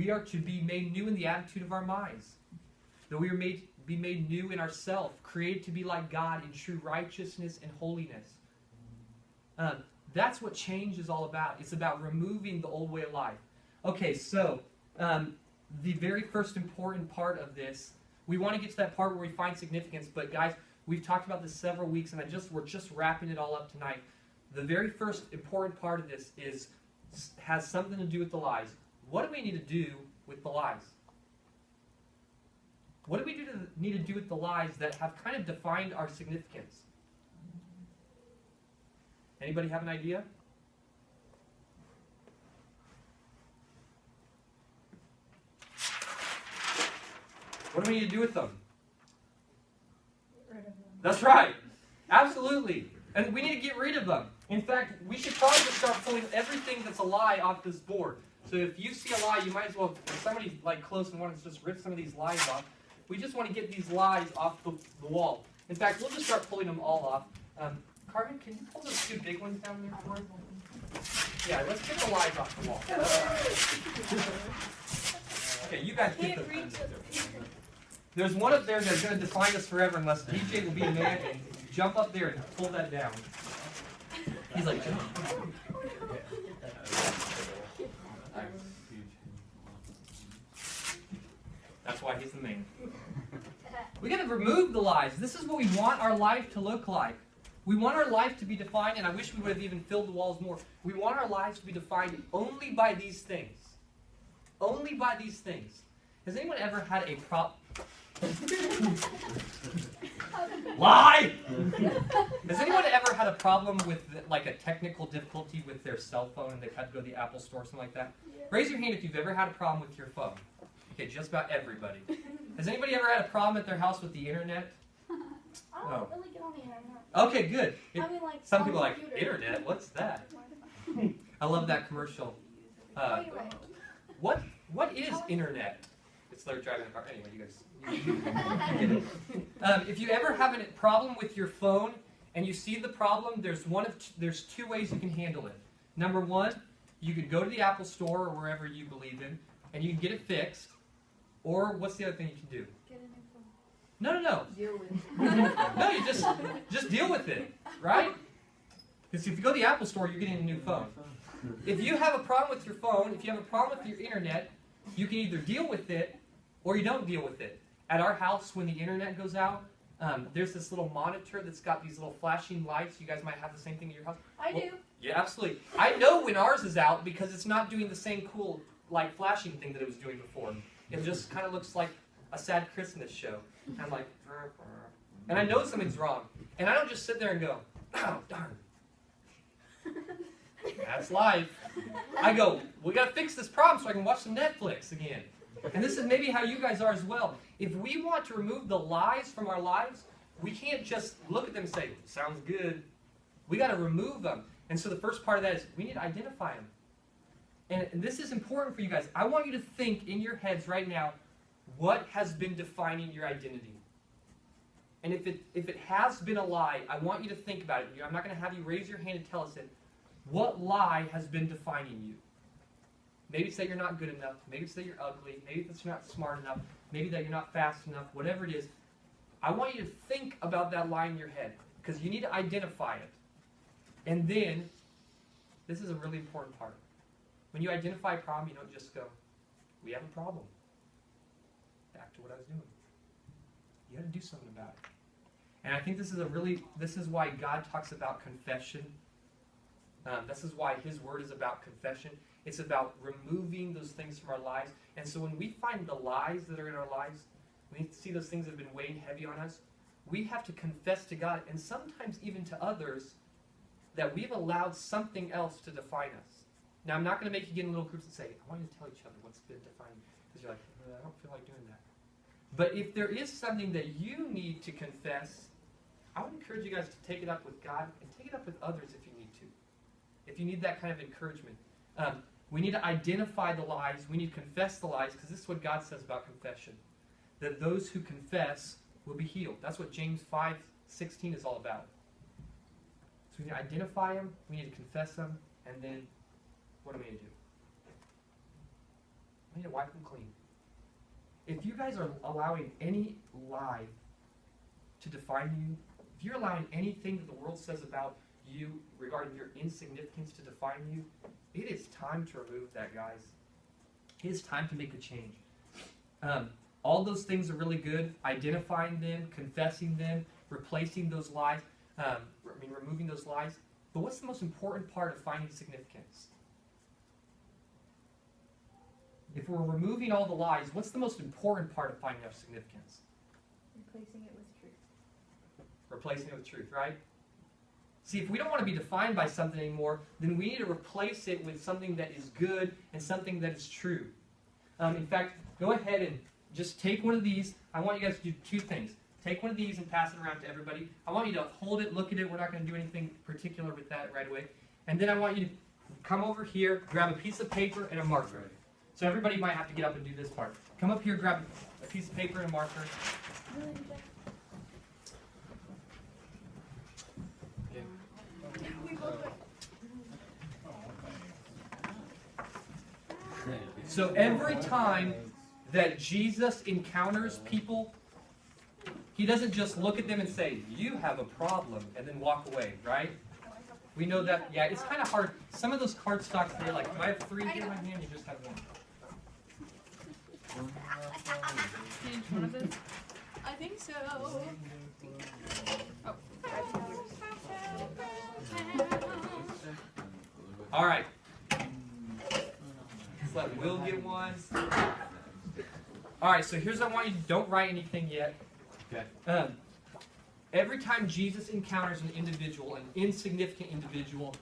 we are to be made new in the attitude of our minds. That we are be made new in ourselves, created to be like God in true righteousness and holiness. That's what change is all about. It's about removing the old way of life. Okay, so the very first important part of this, we want to get to that part where we find significance, but guys, we've talked about this several weeks, and we're just wrapping it all up tonight. The very first important part of this has something to do with the lies. What do we need to do with the lies? What do we need to do with the lies that have kind of defined our significance? Anybody have an idea? What do we need to do with them? Get rid of them. That's right. Absolutely. And we need to get rid of them. In fact, we should probably just start pulling everything that's a lie off this board. So if you see a lie, you might as well, if somebody's like close and wants to just rip some of these lies off, we just want to get these lies off the wall. In fact, we'll just start pulling them all off. Carmen, can you pull those two big ones down there for us? Yeah, let's get the lies off the wall. Okay, you guys get the... There's one up there that's going to define us forever unless DJ will be a man and jump up there and pull that down. He's like, jump. That's why he's the man. We got to remove the lies. This is what we want our life to look like. We want our life to be defined, and I wish we would have even filled the walls more. We want our lives to be defined only by these things. Only by these things. Has anyone ever had a Lie! Has anyone ever had a problem with like a technical difficulty with their cell phone and they've had to go to the Apple Store or something like that? Yeah. Raise your hand if you've ever had a problem with your phone. Okay, just about everybody. Has anybody ever had a problem at their house with the internet? I don't really get on the internet. Okay, good. I mean, like, some people are like, internet? What's that? I love that commercial. What is internet? It's like driving a car. Anyway, you guys. If you ever have a problem with your phone and you see the problem, there's two ways you can handle it. Number one, you could go to the Apple Store or wherever you believe in, and you can get it fixed. Or what's the other thing you can do? Get a new phone. No. Deal with it. No, you just deal with it, right? Because if you go to the Apple Store, you're getting a new phone. If you have a problem with your phone, if you have a problem with your internet, you can either deal with it or you don't deal with it. At our house, when the internet goes out, there's this little monitor that's got these little flashing lights. You guys might have the same thing in your house. I do. Yeah, absolutely. I know when ours is out because it's not doing the same cool, like, flashing thing that it was doing before. It just kind of looks like a sad Christmas show. And I'm like, and I know something's wrong. And I don't just sit there and go, oh, darn. That's life. I go, we got to fix this problem so I can watch some Netflix again. And this is maybe how you guys are as well. If we want to remove the lies from our lives, we can't just look at them and say, sounds good. We got to remove them. And so the first part of that is we need to identify them. And this is important for you guys. I want you to think in your heads right now, what has been defining your identity? And if it has been a lie, I want you to think about it. I'm not going to have you raise your hand and tell us it. What lie has been defining you? Maybe it's that you're not good enough. Maybe it's that you're ugly. Maybe it's that you're not smart enough. Maybe that you're not fast enough. Whatever it is, I want you to think about that lie in your head because you need to identify it. And then, this is a really important part. When you identify a problem, you don't just go, we have a problem. Back to what I was doing. You got to do something about it. And I think this is why God talks about confession. This is why His Word is about confession. It's about removing those things from our lives. And so when we find the lies that are in our lives, we see those things that have been weighing heavy on us, we have to confess to God, and sometimes even to others, that we've allowed something else to define us. Now, I'm not going to make you get in little groups and say, I want you to tell each other what's been defining you. Because you're like, I don't feel like doing that. But if there is something that you need to confess, I would encourage you guys to take it up with God and take it up with others if you need to. If you need that kind of encouragement. We need to identify the lies. We need to confess the lies, because this is what God says about confession. That those who confess will be healed. That's what James 5:16 is all about. So we need to identify them, we need to confess them, and then what am I going to do? I need to wipe them clean. If you guys are allowing any lie to define you, if you're allowing anything that the world says about you regarding your insignificance to define you, it is time to remove that, guys. It is time to make a change. All those things are really good. Identifying them, confessing them, replacing those lies, removing those lies. But what's the most important part of finding significance? If we're removing all the lies, what's the most important part of finding our significance? Replacing it with truth. Replacing it with truth, right? See, if we don't want to be defined by something anymore, then we need to replace it with something that is good and something that is true. In fact, go ahead and just take one of these. I want you guys to do two things. Take one of these and pass it around to everybody. I want you to hold it, look at it. We're not going to do anything particular with that right away. And then I want you to come over here, grab a piece of paper and a marker. So everybody might have to get up and do this part. Come up here, grab a piece of paper and a marker. So every time that Jesus encounters people, he doesn't just look at them and say, "You have a problem," and then walk away, right? We know that, yeah, it's kind of hard. Some of those card stocks, they're like, do I have 3 here in my hand? You just have 1. I think so. All right. Let's let Will get one. All right, so here's what I want you to do. Don't write anything yet. Okay. Every time Jesus encounters an individual, an insignificant individual,